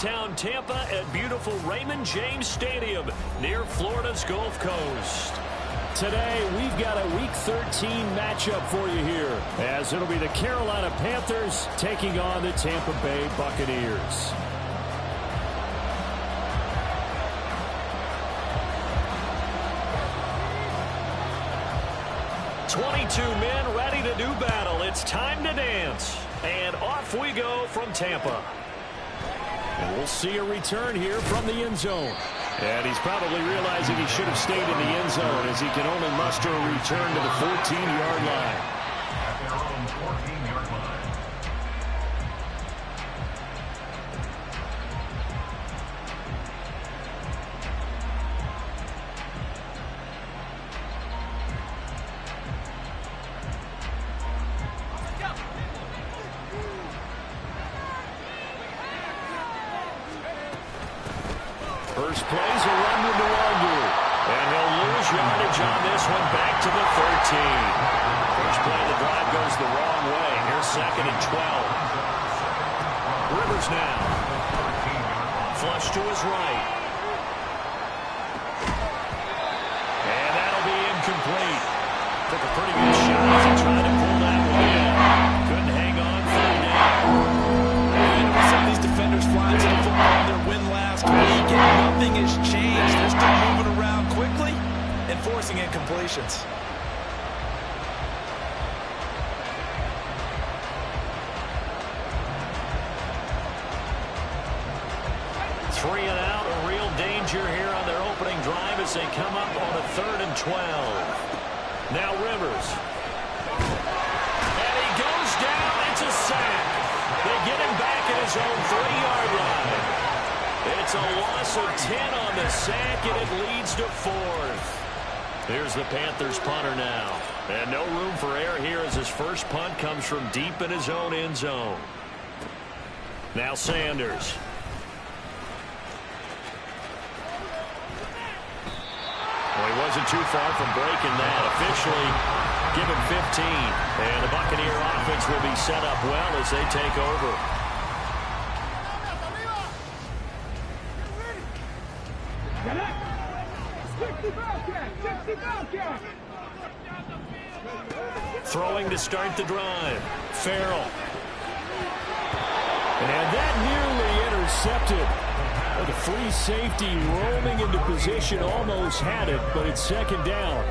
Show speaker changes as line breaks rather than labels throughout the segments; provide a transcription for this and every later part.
downtown Tampa at beautiful Raymond James Stadium near Florida's Gulf Coast. Today, we've got a Week 13 matchup for you here, as it'll be the Carolina Panthers taking on the Tampa Bay Buccaneers. "22 men ready to do battle. It's time to dance." And off we go from Tampa. And we'll see a return here from the end zone. And he's probably realizing he should have stayed in the end zone, as he can only muster a return to the 14-yard line.
At their own 14-yard line.
First play's a run with Nwangu. And he'll lose yardage on this one, back to the 13. First play of the drive goes the wrong way. Here's 2nd and 12. Rivers now. Flush to his right. And that'll be incomplete. Took a pretty good shot as he tried to pull that one in. Couldn't hang on for a down.
And some of these defenders flying to the football on their win last week, and nothing has changed. They're still moving around quickly and forcing incompletions.
Three and out, a real danger here on their opening drive as they come up on a 3rd and 12. Now Rivers. And he goes down. It's a sack. They get him back at his own 3-yard line. It's a loss of 10 on the sack, and it leads to 4th. Here's the Panthers punter now. And no room for error here as his first punt comes from deep in his own end zone. Now Sanders. Well, he wasn't too far from breaking that. Officially given 15. And the Buccaneer offense will be set up well as they take over. Throwing to start the drive. Farrell. And that nearly intercepted. The free safety roaming into position, almost had it, but it's 2nd down.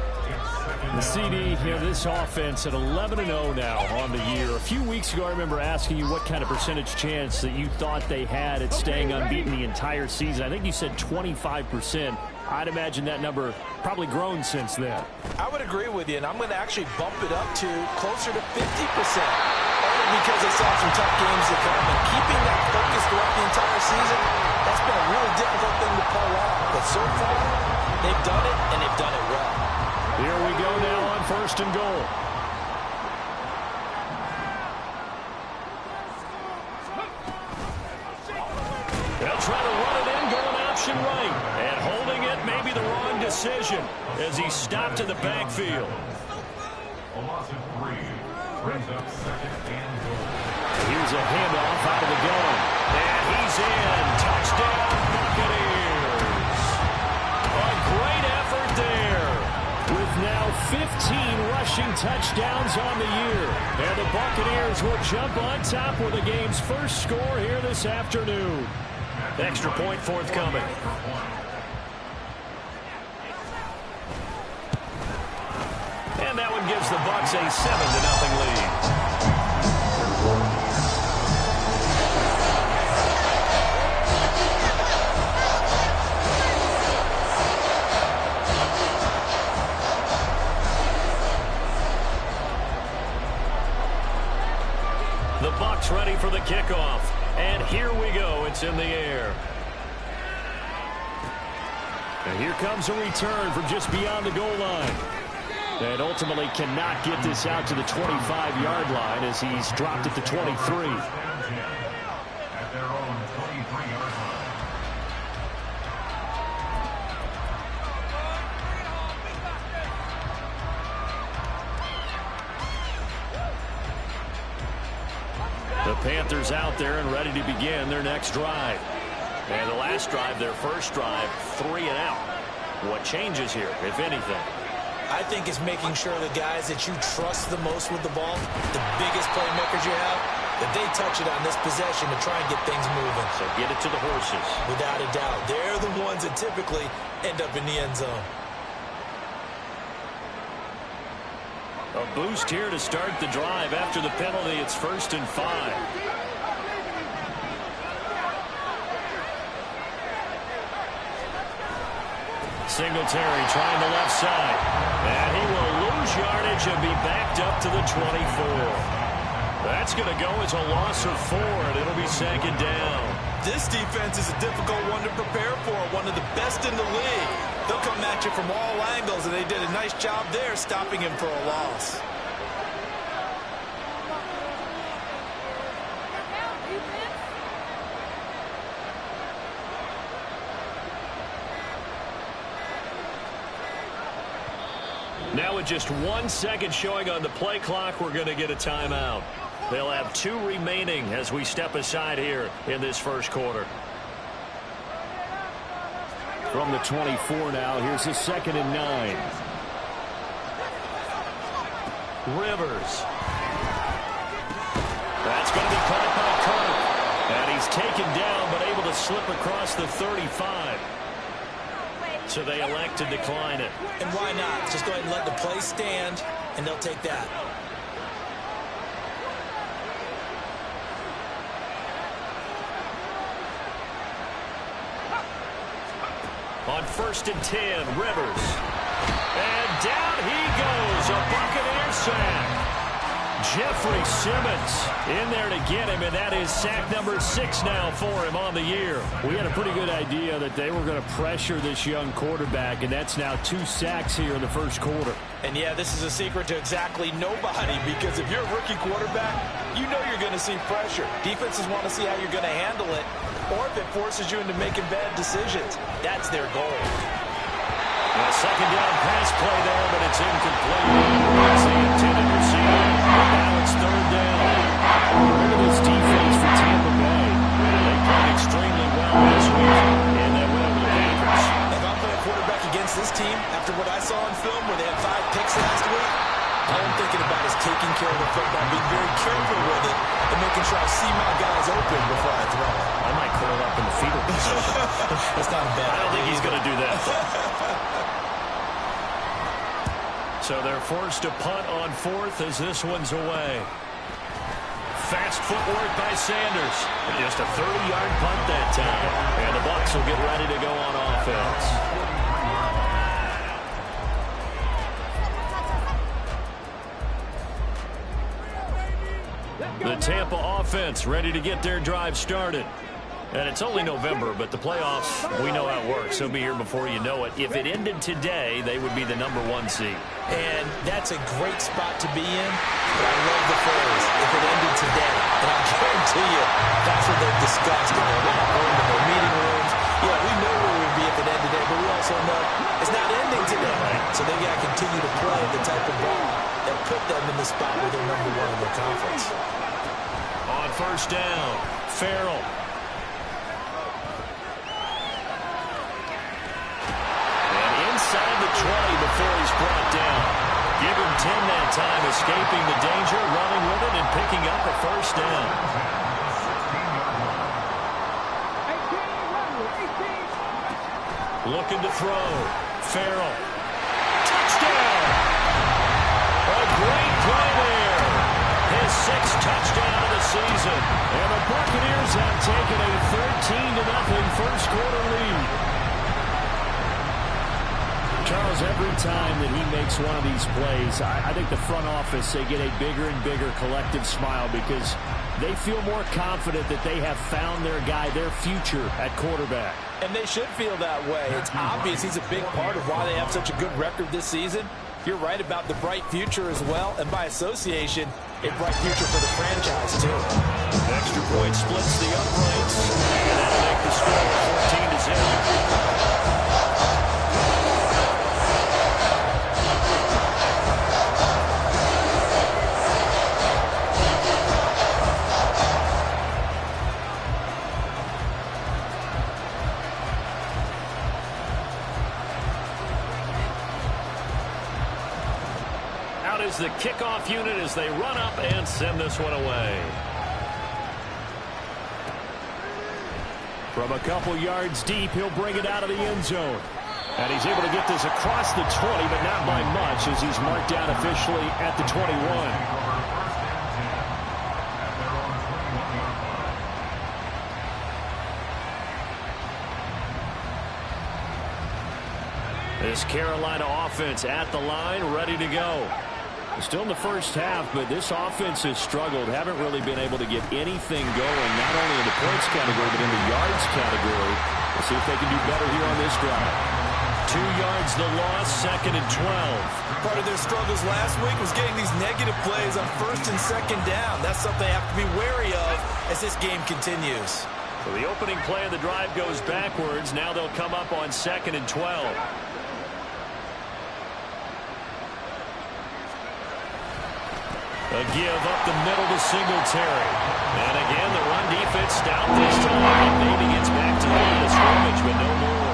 The CD, this offense at 11-0 now on the year. A few weeks ago, I remember asking you what kind of percentage chance that you thought they had at staying unbeaten the entire season. I think you said 25%. I'd imagine that number probably grown since then.
I would agree with you, and I'm going to actually bump it up to closer to 50%. Only because they saw some tough games to come, and keeping that focus throughout the entire season, that's been a really difficult thing to pull off. But so far, they've done it, and they've done it well.
Here we go now on 1st and goal. They'll try to run it in, going option right. And holding it may be the wrong decision as he stopped in the backfield.
A loss of 3. Brings up 2nd and goal.
Here's a handoff out of the gun. And he's in. Touchdown, Buccaneers. A great effort there. With now 15 rushing touchdowns on the year. And the Buccaneers will jump on top with the game's first score here this afternoon. Extra point forthcoming. And that one gives the Bucs a 7-0 lead. The Bucs ready for the kickoff. And here we go. It's in the air. And here comes a return from just beyond the goal line. And ultimately cannot get this out to the 25-yard line as he's dropped at the 23.
At their own 23-yard line.
The Panthers out there and ready to begin their next drive. And the last drive, their first drive, 3 and out. What changes here, if anything?
I think it's making sure the guys that you trust the most with the ball, the biggest playmakers you have, that they touch it on this possession to try and get things moving.
So get it to the horses.
Without a doubt. They're the ones that typically end up in the end zone.
A boost here to start the drive. After the penalty, it's 1st and 5. Singletary trying the left side. And he will lose yardage and be backed up to the 24. That's going to go as a loss of 4, and it'll be 2nd down.
This defense is a difficult one to prepare for, one of the best in the league. They'll come at you from all angles, and they did a nice job there stopping him for a loss.
Now with just 1 second showing on the play clock, we're going to get a timeout. They'll have 2 remaining as we step aside here in this first quarter. From the 24 now, here's a 2nd and 9. Rivers. That's going to be caught by Kirk. And he's taken down but able to slip across the 35. So they elect to decline it.
And why not? Just go ahead and let the play stand, and they'll take that.
On 1st and 10, Rivers. And down he goes, a Buccaneer sack. Jeffrey Simmons in there to get him, and that is sack number 6 now for him on the year. We had a pretty good idea that they were going to pressure this young quarterback, and that's now 2 sacks here in the first quarter.
And yeah, this is a secret to exactly nobody, because if you're a rookie quarterback, you know you're going to see pressure. Defenses want to see how you're going to handle it, or if it forces you into making bad decisions. That's their goal.
A 2nd down pass play there, but it's incomplete. That's the intended receiver. Now it's 3rd down. Look at this defense for Tampa Bay. They played extremely well this week in that win over the Packers.
If I'm playing quarterback against this team, after what I saw on film where they had 5 picks last week, all I'm thinking about is taking care of the football, being very careful with it, and making sure I see my guys open before I throw it.
I might curl up in the fetal position.
That's not a bad idea.
I don't think he's going to do that. So they're forced to punt on 4th as this one's away. Fast footwork by Sanders. Just a 30-yard punt that time. And the Bucs will get ready to go on offense. The Tampa offense ready to get their drive started. And it's only November, but the playoffs, we know how it works. They'll be here before you know it. If it ended today, they would be the number 1 seed.
And that's a great spot to be in. But I love the phrase, if it ended today. And I guarantee you, that's what they've discussed in their locker room, in their meeting rooms. Yeah, we know where we would be if it ended today, but we also know it's not ending today. So they've got to continue to play the type of ball that put them in the spot where they're number 1 in their conference.
On 1st down, Farrell. Inside the 20 before he's brought down. Give him 10 that time, escaping the danger, running with it, and picking up a 1st down. Looking to throw. Farrell. Touchdown! A great play there. His 6th touchdown of the season. And the Buccaneers have taken a 13-0 first quarter lead. Charles, every time that he makes one of these plays, I think the front office, they get a bigger and bigger collective smile because they feel more confident that they have found their guy, their future at quarterback.
And they should feel that way. It's obvious he's a big part of why they have such a good record this season. You're right about the bright future as well, and by association, a bright future for the franchise, too.
Extra point splits the uprights, and that'll make the score 14-0. is the kickoff unit as they run up and send this one away. From a couple yards deep, he'll bring it out of the end zone. And he's able to get this across the 20, but not by much, as he's marked down officially at the 21. This Carolina offense at the line, ready to go. Still in the first half, but this offense has struggled. Haven't really been able to get anything going, not only in the points category, but in the yards category. We'll see if they can do better here on this drive. 2 yards the loss, 2nd and 12.
Part of their struggles last week was getting these negative plays on 1st and 2nd down. That's something they have to be wary of as this game continues.
So the opening play of the drive goes backwards. Now they'll come up on 2nd and 12. A give up the middle to Singletary. And again, the run defense stout this time. Maybe gets back to the line of scrimmage, but no more.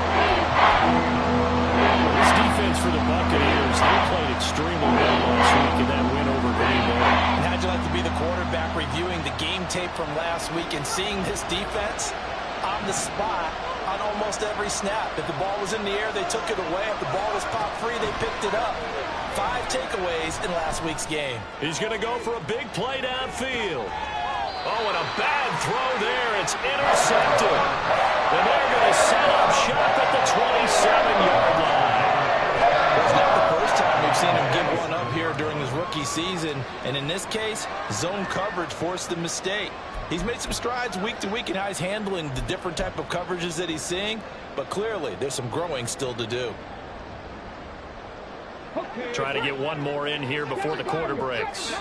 This defense for the Buccaneers, they played extremely well last week in that win over Green Bay.
And how'd you like to be the quarterback reviewing the game tape from last week and seeing this defense on the spot on almost every snap? If the ball was in the air, they took it away. If the ball was popped free, they picked it up. 5 takeaways in last week's game.
He's going to go for a big play downfield. Oh, and a bad throw there. It's intercepted. And they're going to set up shop at the 27-yard line.
It's not the first time we've seen him give one up here during his rookie season. And in this case, zone coverage forced the mistake. He's made some strides week to week in how he's handling the different type of coverages that he's seeing. But clearly, there's some growing still to do.
Trying to get one more in here before the quarter breaks.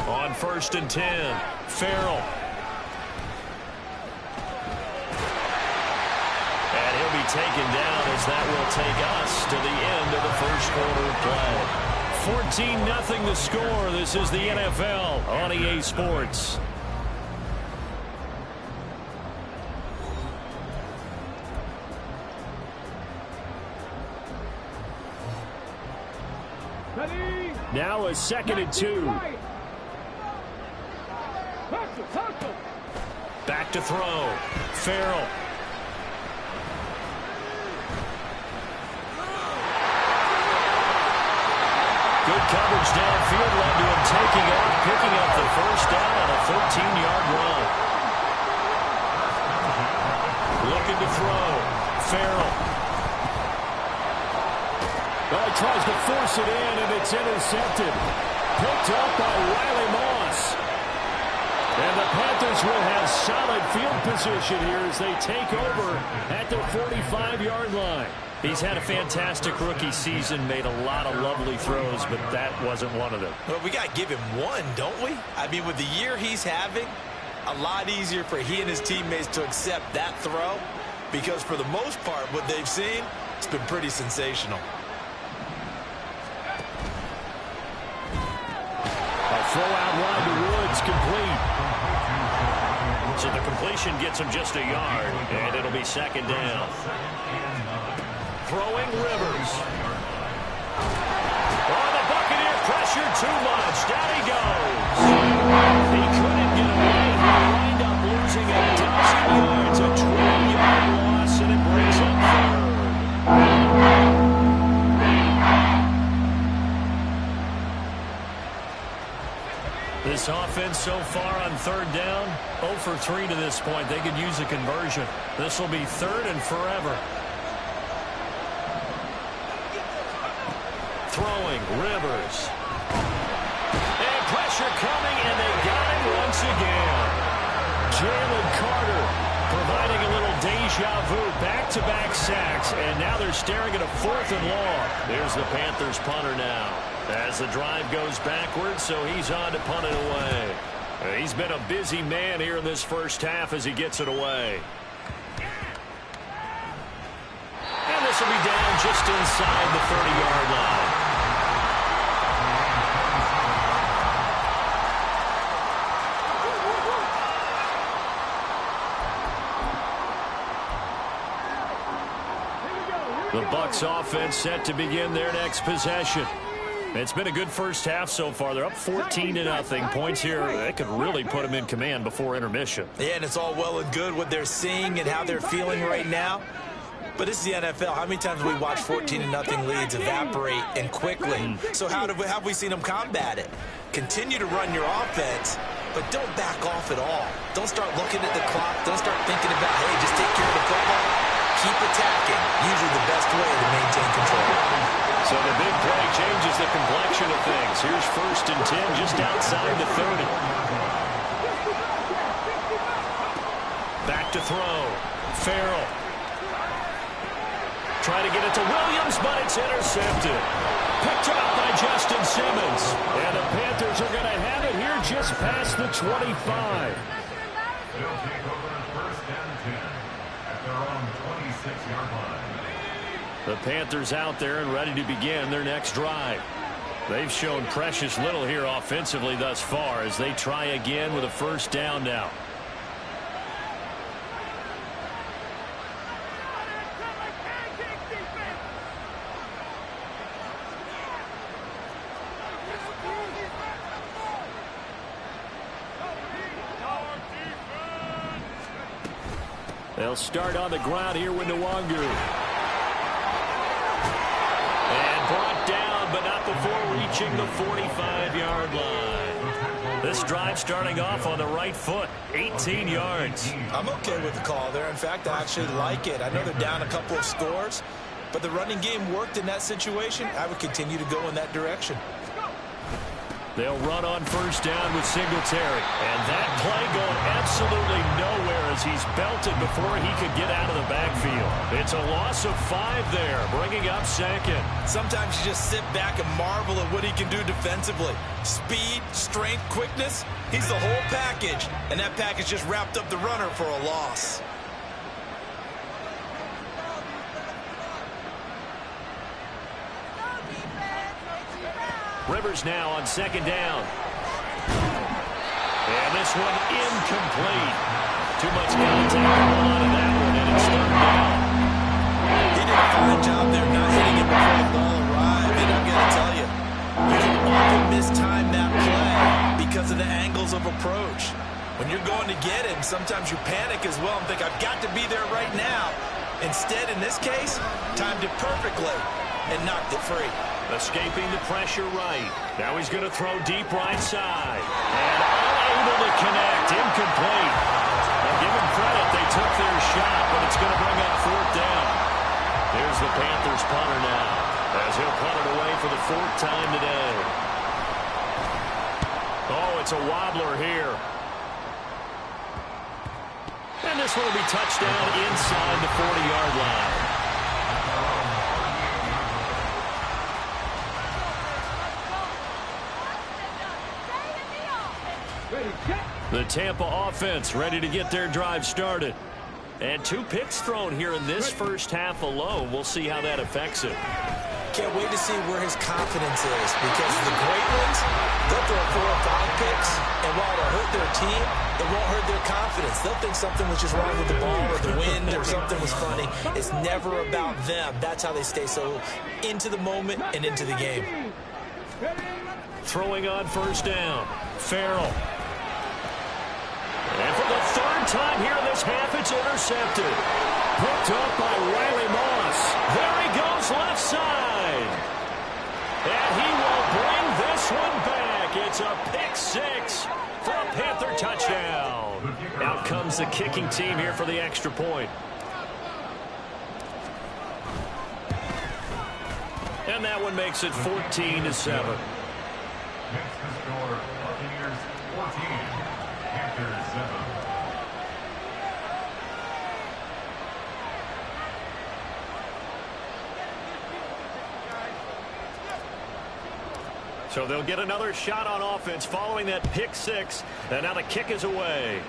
On 1st and 10, Farrell. And he'll be taken down as that will take us to the end of the first quarter of play. 14-0 the score. This is the NFL on EA Sports. Now a 2nd and 2. Back to throw. Farrell. Good coverage downfield led to him taking off, picking up the first down on a 13-yard run. Looking to throw. Farrell. Well, he tries to force it in, and it's intercepted. Picked up by Riley Moss. And the Panthers will have solid field position here as they take over at their 45-yard line. He's had a fantastic rookie season, made a lot of lovely throws, but that wasn't one of them.
Well, we got to give him one, don't we? I mean, with the year he's having, a lot easier for he and his teammates to accept that throw, because for the most part, what they've seen, it's been pretty sensational.
A throw out wide to Woods, complete. So the completion gets him just a yard, and it'll be 2nd down. Throwing Rivers. Oh, the Buccaneer pressure too much. Down he goes. He couldn't get away. He wound up losing a dozen yards. A 12-yard loss, and it brings up 3rd. This offense so far on 3rd down, 0 for 3 to this point. They could use a conversion. This will be 3rd and forever. Throwing, Rivers. And pressure coming, and they got him once again. Jalen Carter providing a little deja vu, back-to-back sacks, and now they're staring at a 4th and long. There's the Panthers punter now. As the drive goes backwards, so he's on to punt it away. He's been a busy man here in this first half as he gets it away. And this will be down just inside the 30-yard line. The Bucs offense set to begin their next possession. It's been a good first half so far. They're up 14-0. Points here, they could really put them in command before intermission.
Yeah, and it's all well and good what they're seeing and how they're feeling right now. But this is the NFL. How many times have we watched 14-0 leads evaporate and quickly? So how have we seen them combat it? Continue to run your offense, but don't back off at all. Don't start looking at the clock. Don't start thinking about, hey, just take care of the football. Keep attacking. Usually the best way to maintain control.
So the big play changes the complexion of things. Here's 1st and 10 just outside the 30. Back to throw. Farrell. Trying to get it to Williams, but it's intercepted. Picked up by Justin Simmons. And the Panthers are going to have it here just past the 25.
They'll take over 1st and 10 at their own 26-yard line.
The Panthers out there and ready to begin their next drive. They've shown precious little here offensively thus far as they try again with a 1st down now. They'll start on the ground here with Nwangu. And brought down, but not before reaching the 45-yard line. This drive starting off on the right foot, 18 yards.
I'm okay with the call there. In fact, I actually like it. I know they're down a couple of scores, but the running game worked in that situation. I would continue to go in that direction.
They'll run on 1st down with Singletary. And that play going absolutely nowhere as he's belted before he could get out of the backfield. It's a loss of 5 there, bringing up 2nd.
Sometimes you just sit back and marvel at what he can do defensively. Speed, strength, quickness, he's the whole package. And that package just wrapped up the runner for a loss.
Rivers now on 2nd down. And this one incomplete. Too much contact on that one, and it's third down.
He did a fine job there not hitting it before the ball arrived. And I'm going to tell you, you can often mistime that play because of the angles of approach. When you're going to get it, sometimes you panic as well and think, I've got to be there right now. Instead, in this case, timed it perfectly and knocked it free.
Escaping the pressure right. Now he's going to throw deep right side. And unable to connect. Incomplete. And give him credit. They took their shot, but it's going to bring up 4th down. Here's the Panthers punter now, as he'll punt it away for the 4th time today. Oh, it's a wobbler here. And this one will be touchdown inside the 40-yard line. The Tampa offense ready to get their drive started. And 2 picks thrown here in this first half alone. We'll see how that affects him.
Can't wait to see where his confidence is, because the great ones, they'll throw 4 or 5 picks, and while it'll hurt their team, it won't hurt their confidence. They'll think something was just wrong with the ball or the wind or something was funny. It's never about them. That's how they stay so into the moment and into the game.
Throwing on 1st down. Farrell. And for the 3rd time here in this half, it's intercepted. Picked up by Riley Moss. There he goes left side. And he will bring this one back. It's a pick 6 for a Panther touchdown. Out comes the kicking team here for the extra point. And that one makes it 14-7.
Next to score, Buccaneers 14, Panthers 7.
So they'll get another shot on offense following that pick 6. And now the kick is away.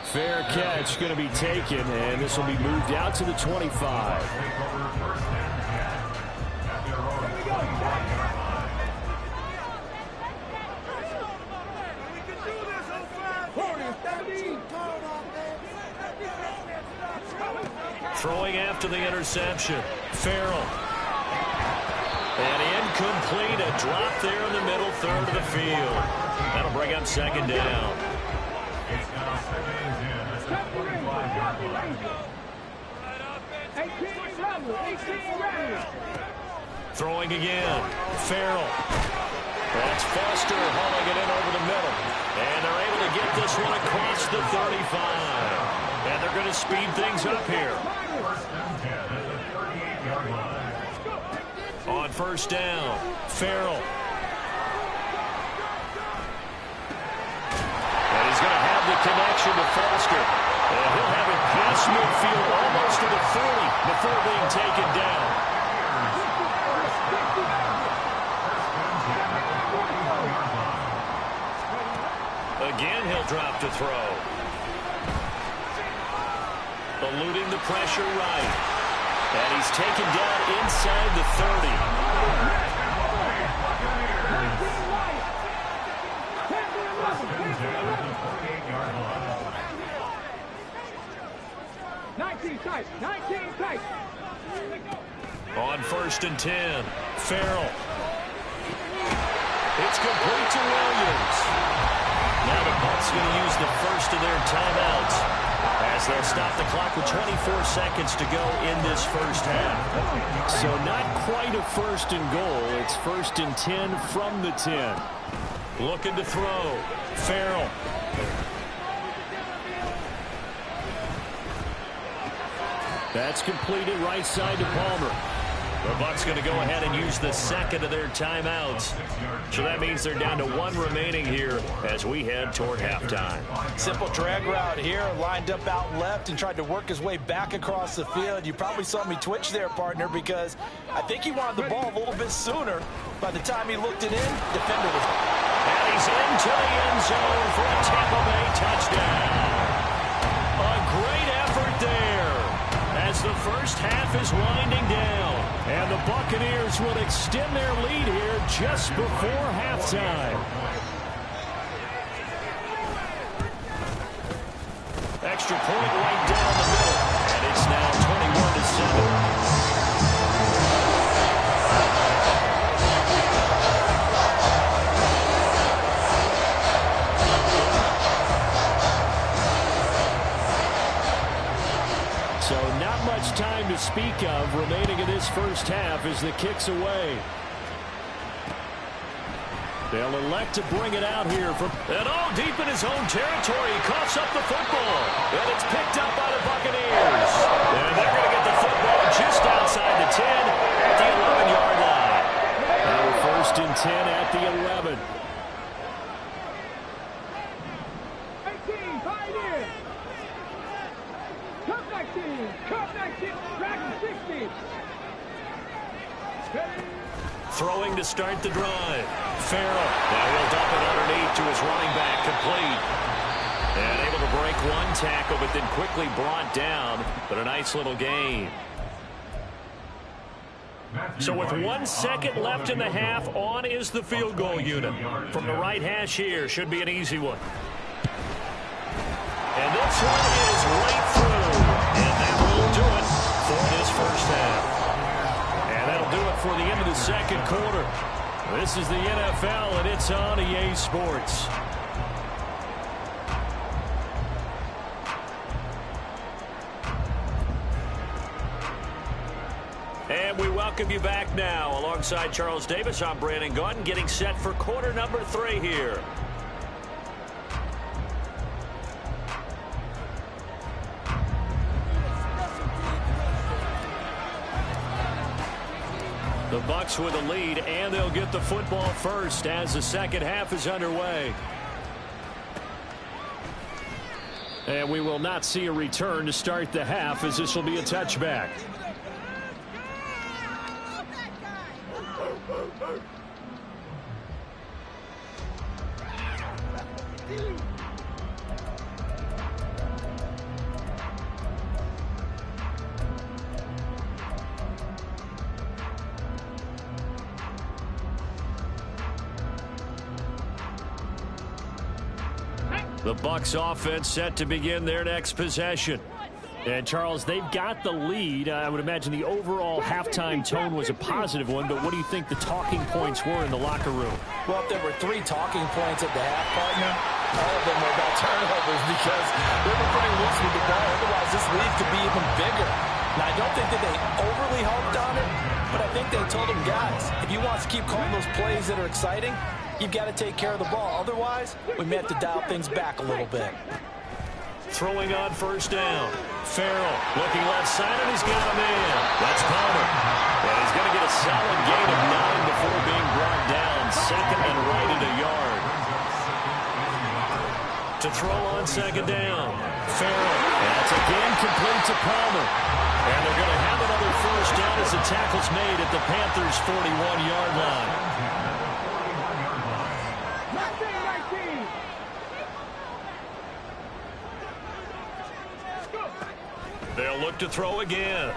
Fair catch going to be taken, and this will be moved out to the 25. Throwing after the interception. Farrell. And incomplete. A drop there in the middle third of the field. That'll bring up second down.
It's now second and 10 at the 45-yard line.
Throwing again. Farrell. That's Foster hauling it in over the middle. And they're able to get this one across the 35. And they're going to speed things up here.
First and 10 at the 38-yard line.
On first down, Farrell. And he's going to have the connection to Foster. And he'll have it past midfield almost to the 40 before being taken down. Again, he'll drop to throw. Eluding the pressure right. And he's taken down inside the 30.
19 tight.
On first and 10, Farrell. It's complete to Williams. Now the Bucs going to use the first of their timeouts as they'll stop the clock with 24 seconds to go in this first half. So not quite a first and goal. It's first and 10 from the 10. Looking to throw. Farrell. That's completed right side to Palmer. The Bucs going to go ahead and use the second of their timeouts. So that means they're down to one remaining here as we head toward halftime.
Simple drag route here, lined up out left and tried to work his way back across the field. You probably saw me twitch there, partner, because I think he wanted the ball a little bit sooner. By the time he looked it in, defender was...
And he's into the end zone for a Tampa Bay touchdown. A great effort there as the first half is winding down. And the Buccaneers will extend their lead here just before halftime. Extra point right down the middle. And it's now 21-7. So not much time to speak of remaining in this first half as the kick's away. They'll elect to bring it out here from and all deep in his own territory. He coughs up the football. And it's picked up by the Buccaneers. And they're going to get the football just outside the 10 at the 11-yard line. Now first and 10 at the 11.
18, fight in. Come 19, Dragon 60.
Throwing to start the drive. Farrell. Now he'll dump it underneath to his running back, complete. And able to break one tackle, but then quickly brought down. But a nice little gain. So with 1 second left in the half, on is the field goal unit. From the right hash here, should be an easy one. And this one is right through. And that will do it for this first half. And that'll do it for the end of the second quarter. This is the NFL, and it's on EA Sports. And we welcome you back now. Alongside Charles Davis, I'm Brandon Gaudin, getting set for quarter number 3 here. The Bucs with a lead, and they'll get the football first as the second half is underway. And we will not see a return to start the half, as this will be a touchback. The Bucs offense set to begin their next possession. And, Charles, they've got the lead. I would imagine the overall halftime tone was a positive one, but what do you think the talking points were in the locker room?
Well, if there were 3 talking points at the half, partner, all of them were about turnovers because they were pretty loose with the ball. Otherwise, this lead could be even bigger. Now, I don't think that they overly harped on it, but I think they told them, guys, if you want us to keep calling those plays that are exciting, you've got to take care of the ball. Otherwise, we may have to dial things back a little bit.
Throwing on first down. Farrell looking left side, and he's got a man. That's Palmer. And he's going to get a solid gain of 9 before being brought down. Second and right at a yard. To throw on second down. Farrell. And that's again complete to Palmer. And they're going to have another first down as the tackle's made at the Panthers' 41-yard line.
19-19.
They'll look to throw again.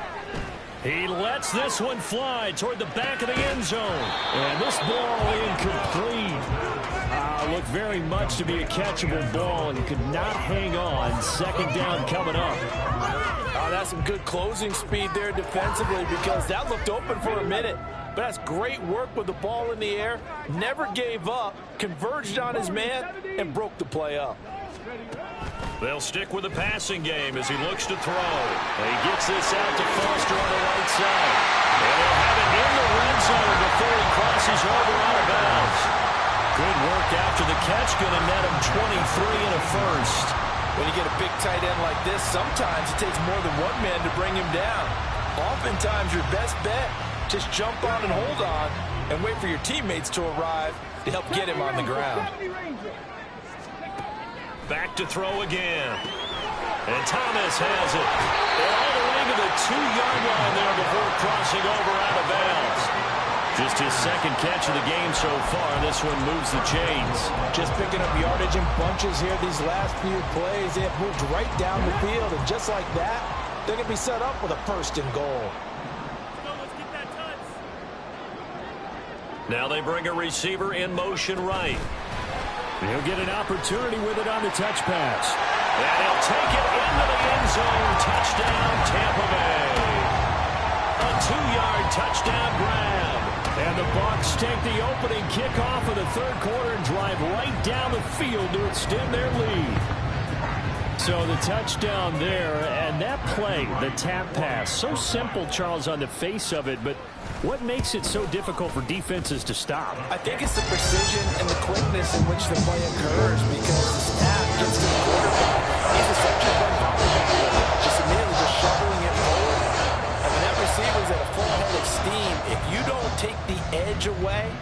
He lets this one fly toward the back of the end zone. And this ball incomplete. Looked very much to be a catchable ball and could not hang on. Second down coming up.
That's some good closing speed there defensively because that looked open for a minute. But that's great work with the ball in the air. Never gave up, converged on his man, and broke the play up.
They'll stick with the passing game as he looks to throw. And he gets this out to Foster on the right side. And they'll have it in the red zone before he crosses over out of bounds. Good work after the catch. Going to net him 23 and a first.
When you get a big tight end like this, sometimes it takes more than one man to bring him down. Oftentimes, your best bet, just jump on and hold on and wait for your teammates to arrive to help get him on the ground.
Back to throw again. And Thomas has it. And all the way to the 2-yard line there before crossing over out of bounds. Just his second catch of the game so far. This one moves the chains.
Just picking up yardage in bunches here these last few plays. They have moved right down the field. And just like that, they're going to be set up with a first and goal.
Now they bring a receiver in motion right. He'll get an opportunity with it on the touch pass. And he'll take it into the end zone. Touchdown, Tampa Bay. A 2-yard touchdown grab. And the Bucs take the opening kickoff of the third quarter and drive right down the field to extend their lead. So the touchdown there, and that play, the tap pass, so simple, Charles, on the face of it, but what makes it so difficult for defenses to stop?
I think it's the precision and the quickness in which the play occurs because the snap gets to the quarterback. He's essentially playing volleyball, just immediately just shoveling it forward. And when that receiver's at a full head of steam, if you don't take the edge away,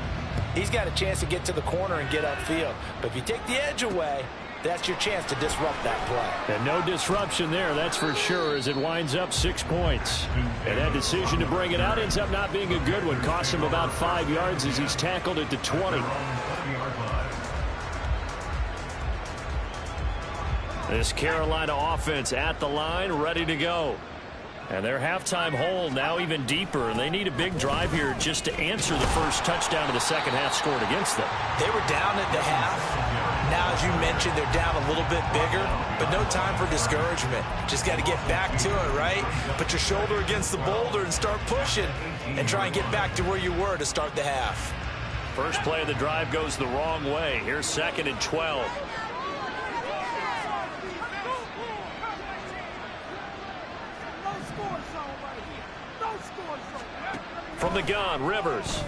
he's got a chance to get to the corner and get upfield. But if you take the edge away, that's your chance to disrupt that play.
And no disruption there, that's for sure, as it winds up 6 points. And that decision to bring it out ends up not being a good one. Costs him about 5 yards as he's tackled at the 20. This Carolina offense at the line, ready to go. And their halftime hole now even deeper, and they need a big drive here just to answer the first touchdown of the second half scored against them.
They were down at the half. Now, as you mentioned, they're down a little bit bigger, but no time for discouragement. Just got to get back to it, right? Put your shoulder against the boulder and start pushing and try and get back to where you were to start the half.
First play of the drive goes the wrong way. Here's 2nd and 12. From the gun, Rivers.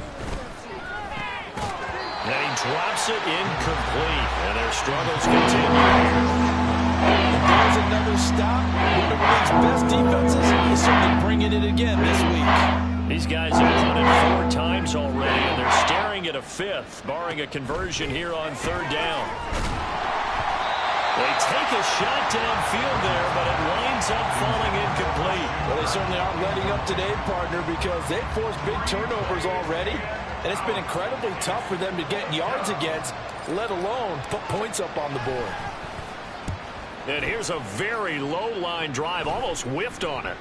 And he drops it incomplete. And their struggles continue.
There's another stop. One of the league's best defenses is certainly bringing it again this week.
These guys have run it 4 times already, and they're staring at a 5th, barring a conversion here on 3rd down. They take a shot downfield there, but it winds up falling incomplete.
Well, they certainly aren't letting up today, partner, because they've forced big turnovers already. And it's been incredibly tough for them to get yards against, let alone put points up on the board.
And here's a very low-line drive, almost whiffed on it.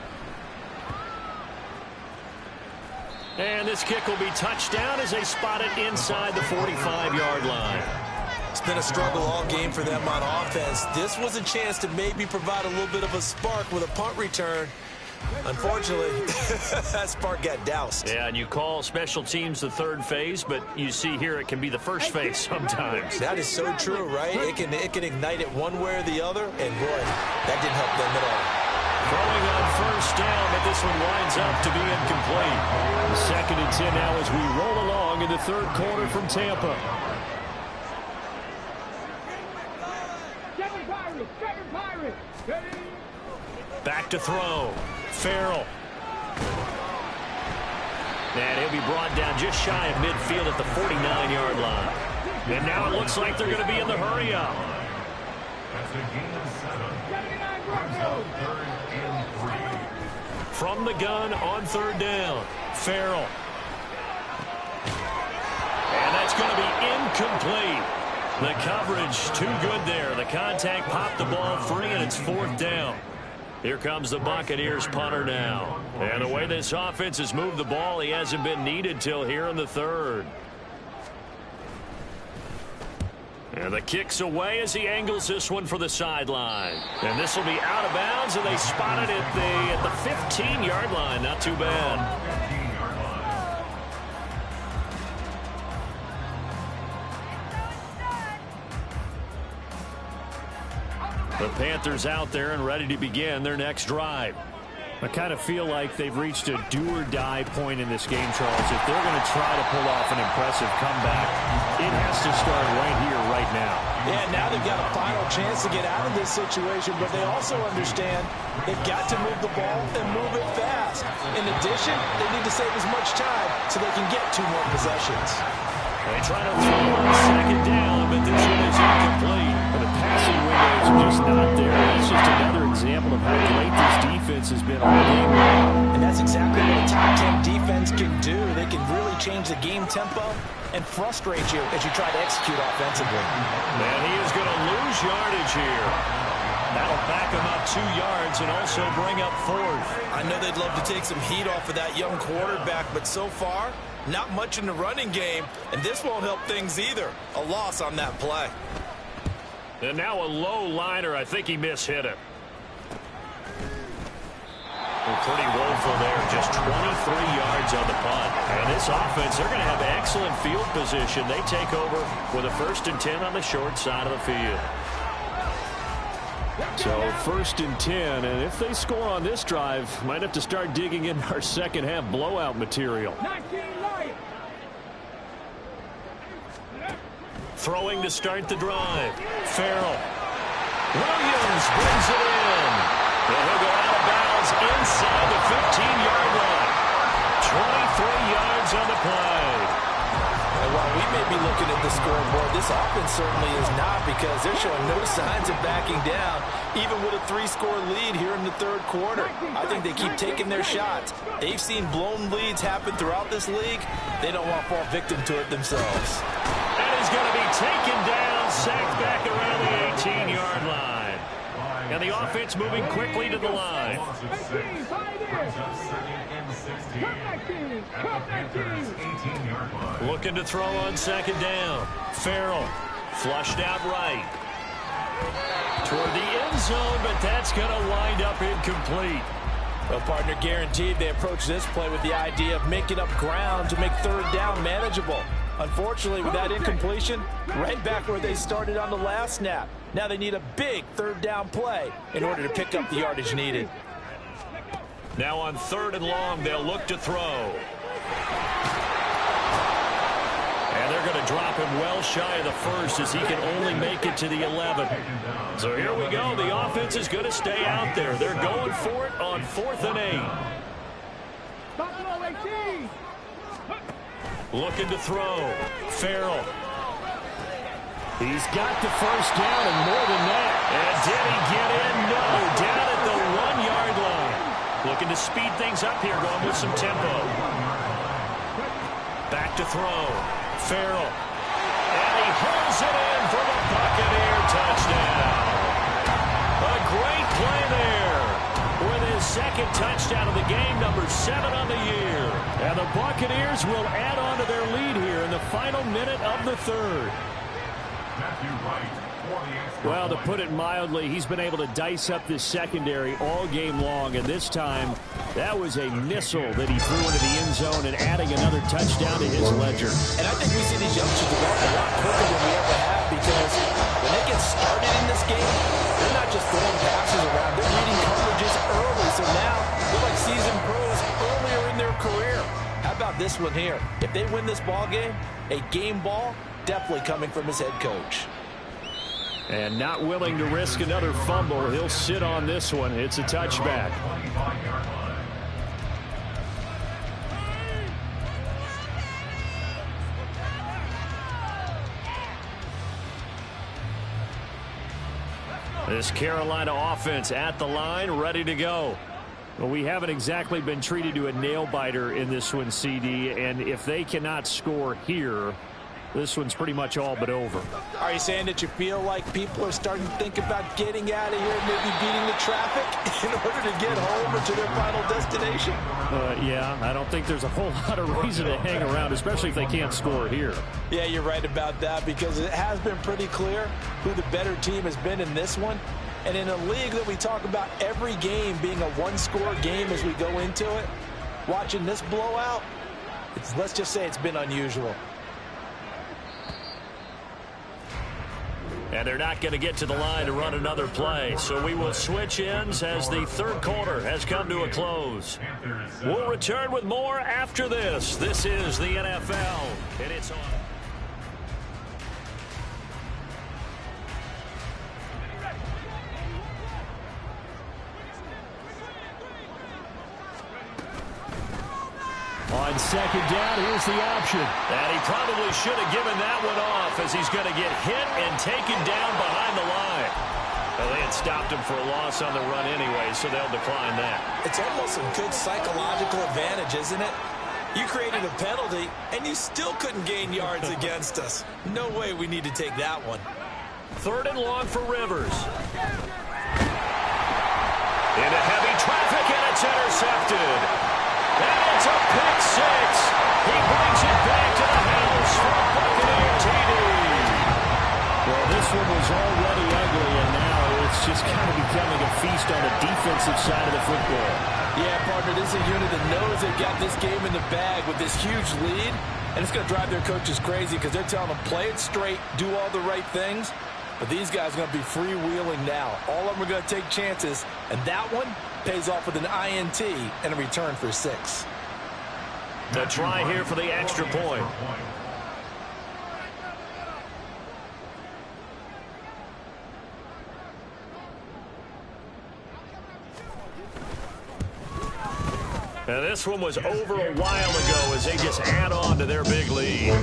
And this kick will be touched down as they spot it inside the 45-yard line.
It's been a struggle all game for them on offense. This was a chance to maybe provide a little bit of a spark with a punt return. Unfortunately, that spark got doused.
Yeah, and you call special teams the third phase, but you see here it can be the first phase sometimes.
That is so true, right? It can ignite it one way or the other, and boy, that didn't help them at all.
Throwing on first down, but this one winds up to be incomplete. The 2nd and 10 now as we roll along in the third quarter from Tampa. Back to throw. Farrell. And he'll be brought down just shy of midfield at the 49-yard line. And now it looks like they're going to be in the hurry-up.
That's a gain of 7. Brings up 3rd and 3.
From the gun on 3rd down. Farrell. And that's going to be incomplete. The coverage too good there. The contact popped the ball free, and it's 4th down. Here comes the Buccaneers punter now. And the way this offense has moved the ball, he hasn't been needed till here in the 3rd. And the kick's away as he angles this one for the sideline. And this will be out of bounds, and they spot it at the 15-yard line. Not too bad. The Panthers out there and ready to begin their next drive. I kind of feel like they've reached a do-or-die point in this game, Charles. If they're going to try to pull off an impressive comeback, it has to start right here, right now.
Yeah, now they've got a final chance to get out of this situation, but they also understand they've got to move the ball and move it fast. In addition, they need to save as much time so they can get 2 more possessions.
They try to throw on 2nd down, but this one is incomplete. The passing windows are just not there. It's just another example of how great this defense has been all game long.
And that's exactly what a top 10 defense can do. They can really change the game tempo and frustrate you as you try to execute offensively.
And he is going to lose yardage here. That'll back him up 2 yards and also bring up 4th.
I know they'd love to take some heat off of that young quarterback, but so far, not much in the running game, and this won't help things either. A loss on that play.
And now a low liner. I think he mishit it. Well, pretty woeful there. Just 23 yards on the punt. And this offense, they're going to have excellent field position. They take over with a 1st and 10 on the short side of the field. So 1st and 10, and if they score on this drive, might have to start digging in our second half blowout material. Throwing to start the drive. Farrell. Williams brings it in. And he'll go out of bounds inside the 15-yard line. 23 yards on the play.
And while we may be looking at the scoreboard, this offense certainly is not, because they're showing no signs of backing down, even with a 3-score lead here in the 3rd quarter. I think they keep taking their shots. They've seen blown leads happen throughout this league. They don't want to fall victim to it themselves.
That is going to be taken down, sacked back around the 18-yard line. And the offense moving quickly to the line. Looking to throw on 2nd down. Farrell flushed out right. Toward the end zone, but that's going to wind up incomplete.
Well, partner, guaranteed they approach this play with the idea of making up ground to make 3rd down manageable. Unfortunately, with that incompletion, right back where they started on the last snap. Now they need a big 3rd down play in order to pick up the yardage needed.
Now on 3rd and long, they'll look to throw. And they're going to drop him well shy of the 1st as he can only make it to the 11. So here we go. The offense is going to stay out there. They're going for it on 4th and 8. Looking to throw. Farrell. He's got the 1st down and more than that. And did he get in? No. Down at the 1-yard line. Looking to speed things up here, going with some tempo. Back to throw. Farrell. And he hauls it in for the Buccaneer touchdown. A great play there. With his 2nd touchdown of the game, number 7 on the year. And the Buccaneers will add on to their lead here in the final minute of the 3rd. Well, to put it mildly, he's been able to dice up this secondary all game long, and this time that was a missile that he threw into the end zone and adding another touchdown to his ledger.
And I think we see these youngsters develop a lot quicker than we ever have, because when they get started in this game, they're not just throwing passes around, they're reading coverages early, so now they're like seasoned pros earlier in their career. How about this one here? If they win this ball game, a game ball definitely coming from his head coach.
And not willing to risk another fumble, he'll sit on this one. It's a touchback. This Carolina offense at the line, ready to go. Well, we haven't exactly been treated to a nail-biter in this one, CD, and if they cannot score here, this one's pretty much all but over.
Are you saying that you feel like people are starting to think about getting out of here, maybe beating the traffic in order to get home or to their final destination?
Yeah, I don't think there's a whole lot of reason to hang around, especially if they can't score here.
Yeah, you're right about that, because it has been pretty clear who the better team has been in this one. And in a league that we talk about every game being a one-score game as we go into it, watching this blowout, let's just say it's been unusual.
And they're not going to get to the line to run another play. So we will switch ends as the third quarter has come to a close. We'll return with more after this. This is the NFL, and it's on. On second down, here's the option. And he probably should have given that one off, as he's going to get hit and taken down behind the line. Well, they had stopped him for a loss on the run anyway, so they'll decline that.
It's almost a good psychological advantage, isn't it? You created a penalty, and you still couldn't gain yards against us. No way we need to take that one.
Third and long for Rivers. Into heavy traffic, and it's intercepted. And it's a pick six. He brings it back to the house for a Buccaneer TD. Well, this one was already ugly, and now it's just kind of becoming a feast on the defensive side of the football.
Yeah, partner, this is a unit that knows they've got this game in the bag with this huge lead, and it's going to drive their coaches crazy because they're telling them play it straight, do all the right things. But these guys are going to be freewheeling now. All of them are going to take chances, and that one pays off with an INT and a return for 6.
The try here for the extra point. Now this one was over a while ago as they just add on to their big lead.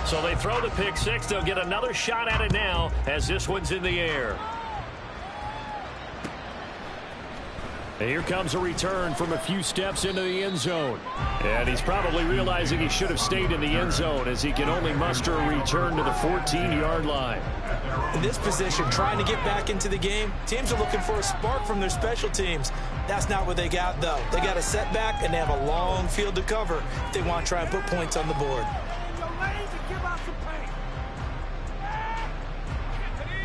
So they throw the pick six. They'll get another shot at it now as this one's in the air. And here comes a return from a few steps into the end zone. And he's probably realizing he should have stayed in the end zone as he can only muster a return to the 14-yard line.
In this position, trying to get back into the game, teams are looking for a spark from their special teams. That's not what they got, though. They got a setback, and they have a long field to cover if they want to try and put points on the board.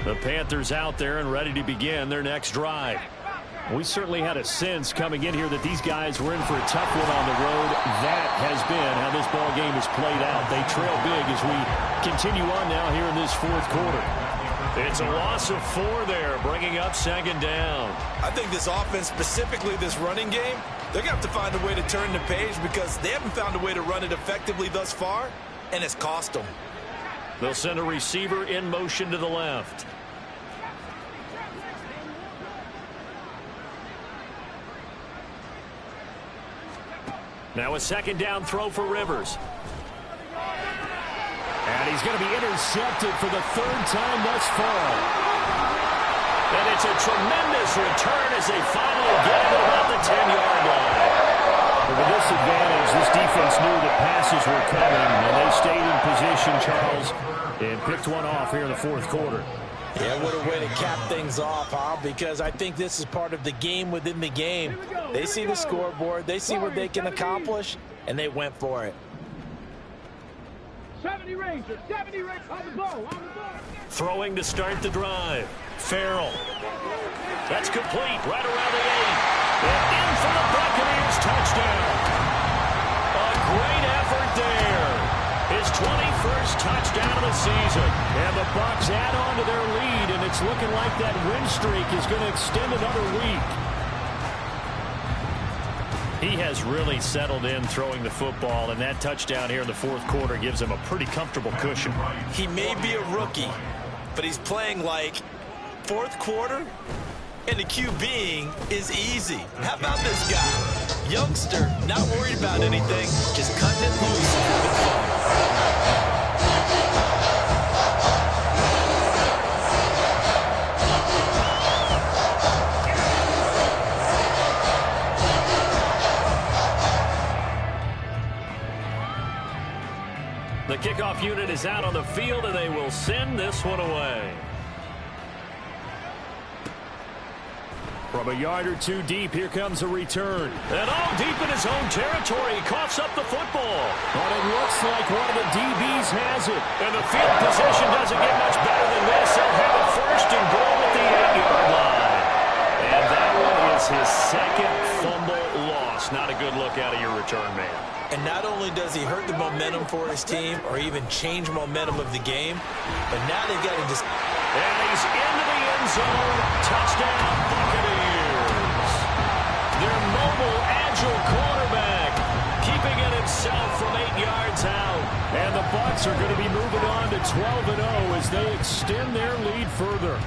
The Panthers out there and ready to begin their next drive. We certainly had a sense coming in here that these guys were in for a tough one on the road. That has been how this ball game has played out. They trail big as we continue on now here in this fourth quarter. It's a loss of 4 there, bringing up second down.
I think this offense, specifically this running game, they're going to have to find a way to turn the page because they haven't found a way to run it effectively thus far, and it's cost them.
They'll send a receiver in motion to the left. Now a second down throw for Rivers. And he's going to be intercepted for the 3rd time thus far. And it's a tremendous return as they finally get it about the 10-yard line. But with this advantage, this defense knew that passes were coming, and they stayed in position, Charles, and picked one off here in the 4th quarter.
Yeah, what a way to cap things off, huh? Because I think this is part of the game within the game. They see the scoreboard, they see what they can accomplish, and they went for it.
70 Rangers, 70 Rangers, on the ball, on the ball.
Throwing to start the drive. Farrell. That's complete, right around the 8. And in for the Buccaneers touchdown. A great effort there. His 21st touchdown of the season. And the Bucs add on to their lead, and it's looking like that win streak is going to extend another week. He has really settled in throwing the football, and that touchdown here in the fourth quarter gives him a pretty comfortable cushion.
He may be a rookie, but he's playing like fourth quarter, and the QBing is easy. How about this guy? Youngster, not worried about anything, just cutting it loose and having fun.
The kickoff unit is out on the field, and they will send this one away. From a yard or two deep, here comes a return. And deep in his own territory, he coughs up the football. But it looks like one of the DBs has it. And the field position doesn't get much better than this. They'll have it first and goal at the 8-yard line. And that one is his second fumble loss. Not a good look out of your return man.
And not only does he hurt the momentum for his team or even change momentum of the game, but now they've got to just...
And he's into the end zone. Touchdown, Buccaneers. Their mobile, agile quarterback keeping it himself from 8 yards out. And the Bucs are going to be moving on to 12-0 as they extend their lead further.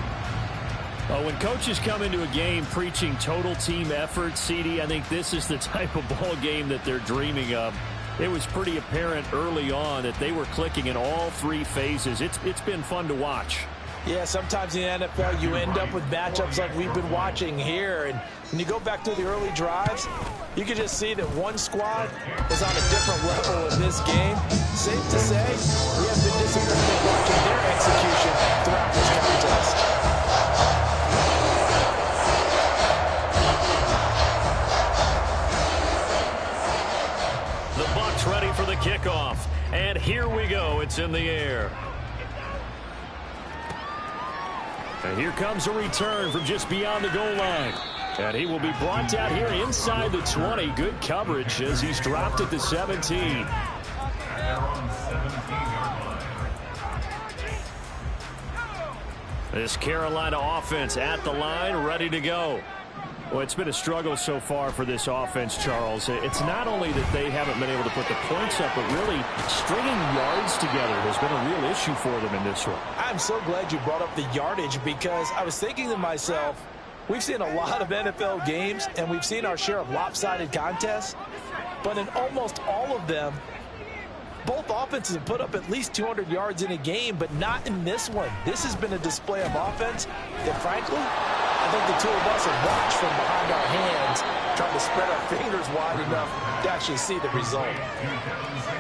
When coaches come into a game preaching total team effort, CD, I think this is the type of ball game that they're dreaming of. It was pretty apparent early on that they were clicking in all three phases. It's been fun to watch.
Yeah, sometimes in the NFL you end up with matchups like we've been watching here. And when you go back through the early drives, you can just see that one squad is on a different level in this game. Safe to say, we have been disappointed watching their execution throughout this contest.
The Bucs ready for the kickoff. And here we go. It's in the air. And here comes a return from just beyond the goal line. And he will be brought down here inside the 20. Good coverage as he's dropped at the 17. This Carolina offense at the line, ready to go. Well, it's been a struggle so far for this offense, Charles. It's not only that they haven't been able to put the points up, but really stringing yards together has been a real issue for them in this one.
I'm so glad you brought up the yardage because I was thinking to myself, we've seen a lot of NFL games and we've seen our share of lopsided contests, but in almost all of them, both offenses have put up at least 200 yards in a game, but not in this one. This has been a display of offense that, frankly, I think the two of us have watched from behind our hands, trying to spread our fingers wide enough to actually see the result.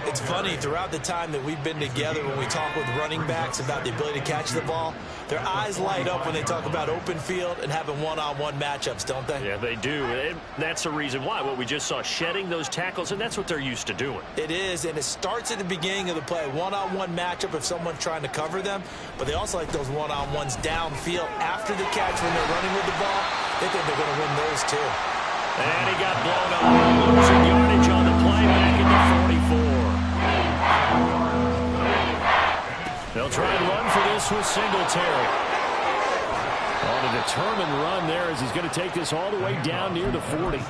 It's funny, throughout the time that we've been together, when we talk with running backs about the ability to catch the ball, their eyes light up when they talk about open field and having one-on-one matchups, don't they?
Yeah, they do. And that's the reason why. What we just saw, shedding those tackles, and that's what they're used to doing.
It is, and it starts at the beginning of the play. One-on-one matchup if someone's trying to cover them, but they also like those one-on-ones downfield after the catch when they're running with the ball. They think they're going to win those too.
And he got blown up. Losing yardage on the play back at the 44. They'll try and run for this with Singletary. On a determined run there as he's going to take this all the way down near the 40.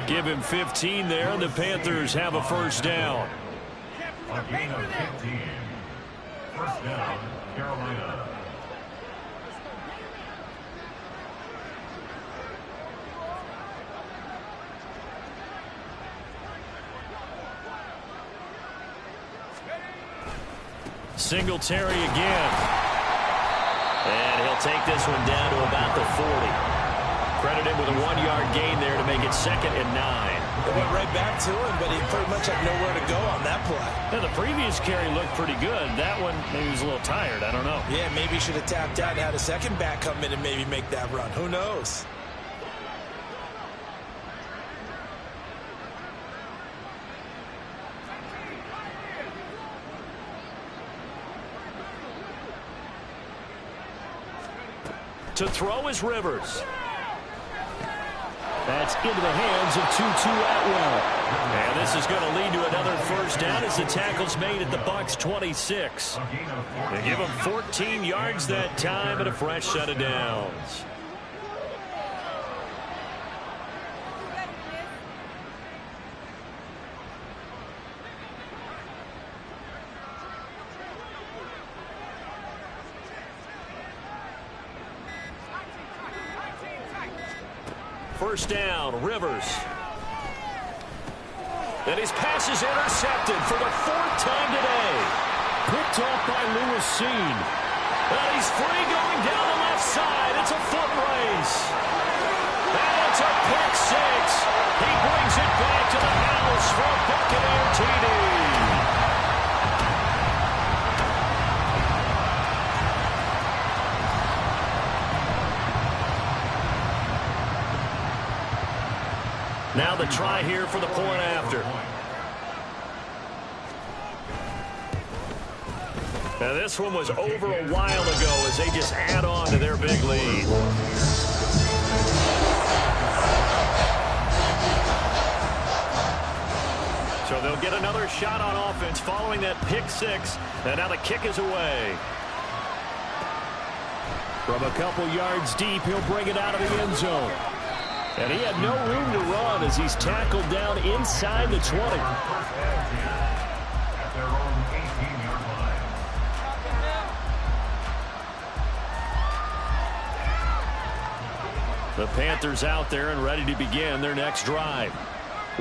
Give him 15 there, and the Panthers have a first down.
A gain of 15. First down, Carolina.
Singletary again. And he'll take this one down to about the 40. Credit him with a 1-yard gain there to make it 2nd and 9.
It went right back to him, but he pretty much had nowhere to go on that play.
Yeah, the previous carry looked pretty good. That one, maybe he was a little tired. I don't know.
Yeah, maybe he should have tapped out and had a second back come in and maybe make that run. Who knows?
To throw is Rivers. That's into the hands of Tutu Atwell. And this is going to lead to another first down as the tackle's made at the Bucs 26. They give them 14 yards that time and a fresh set of downs. First down, Rivers. And his pass is intercepted for the 4th time today. Picked off by Lewis Seen. And he's free going down the left side. It's a foot race. And it's a pick 6. He brings it back to the house for a Buccaneer TD. Now the try here for the point after. Now this one was over a while ago as they just add on to their big lead. So they'll get another shot on offense following that pick 6. And now the kick is away. From a couple yards deep, he'll bring it out of the end zone. And he had no room to run as he's tackled down inside the 20.
At their own 18-yard line.
The Panthers out there and ready to begin their next drive.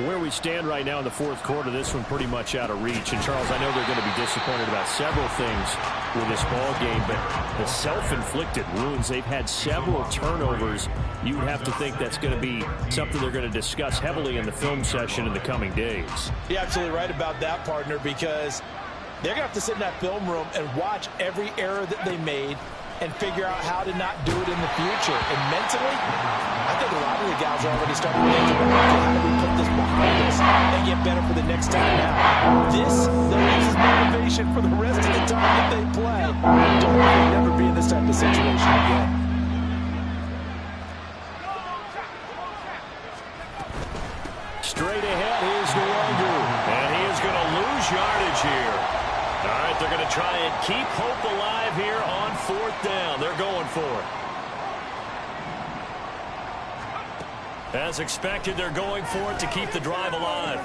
Where we stand right now in the 4th quarter, this one pretty much out of reach. And, Charles, I know they're going to be disappointed about several things with this ball game, but the self-inflicted wounds, they've had several turnovers. You would have to think that's going to be something they're going to discuss heavily in the film session in the coming days.
You're absolutely right about that, partner, because they're going to have to sit in that film room and watch every error that they made and figure out how to not do it in the future. And mentally, I think a lot of the guys are already starting to think about, okay, how do we put this behind us and get better for the next time now? This is motivation for the rest of the time that they play. Don't want to never be in this type of situation again.
Straight ahead, here's Nwangwu. And he is going to lose yardage here. All right, they're going to try and keep hope alive here on 4th down. They're going for it. As expected, they're going for it to keep the drive alive.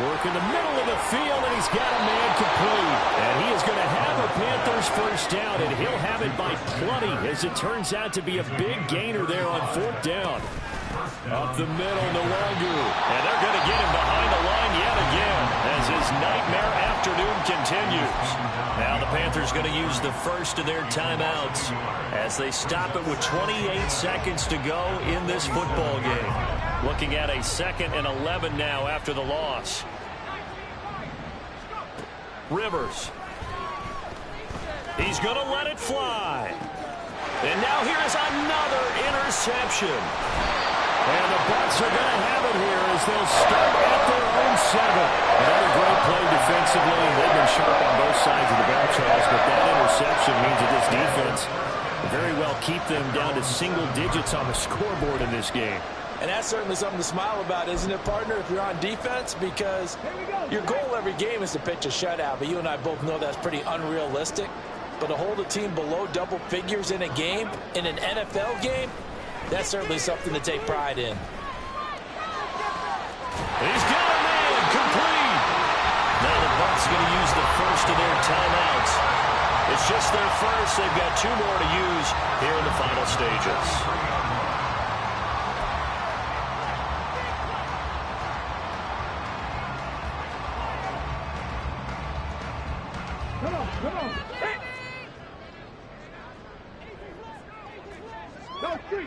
Work in the middle of the field, and he's got a man complete. And he is going to have the Panthers first down, and he'll have it by plenty, as it turns out to be a big gainer there on 4th down. Up the middle, Nwangwu. And they're going to get him behind the line yet again as his nightmare afternoon continues. Now the Panthers going to use the first of their timeouts as they stop it with 28 seconds to go in this football game. Looking at a 2nd and 11 now after the loss. Rivers. He's going to let it fly. And now here is another interception. And the Bucs are going to have it here as they'll start at their own 7. Another great play defensively. They've been sharp on both sides of the ball, Charles, but that interception means that this defense will very well keep them down to single digits on the scoreboard in this game.
And that's certainly something to smile about, isn't it, partner, if you're on defense? Because your goal every game is to pitch a shutout, but you and I both know that's pretty unrealistic. But to hold a team below double figures in a game, in an NFL game, that's certainly something to take pride in.
He's got a man complete. Now the Bucs going to use the first of their timeouts. It's just their first. They've got 2 more to use here in the final stages.
Come on. Go, street.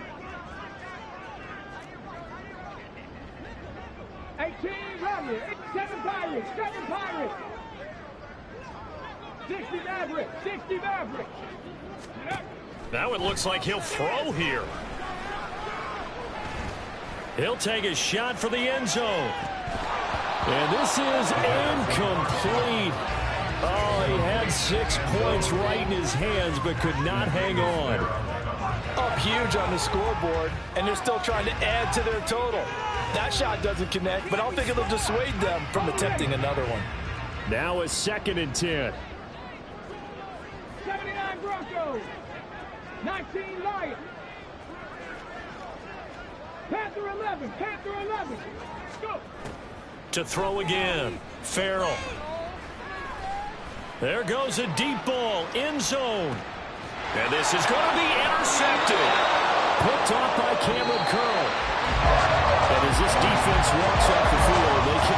Tiger. 7 Pirates. 7 Pirates. 60 Mavericks. 60 Mavericks.
Now it looks like he'll throw here. He'll take a shot for the end zone. And this is incomplete. Oh, he had 6 points right in his hands, but could not hang on.
Up huge on the scoreboard, and they're still trying to add to their total. That shot doesn't connect, but I don't think it'll dissuade them from attempting another one.
Now a 2nd and 10.
79 Broncos. 19 Lions. Panther 11. Panther 11. Go.
To throw again. Farrell. There goes a deep ball. End zone. And this is going to be intercepted. Picked off by Cameron Curl. And as this defense walks off the field, they can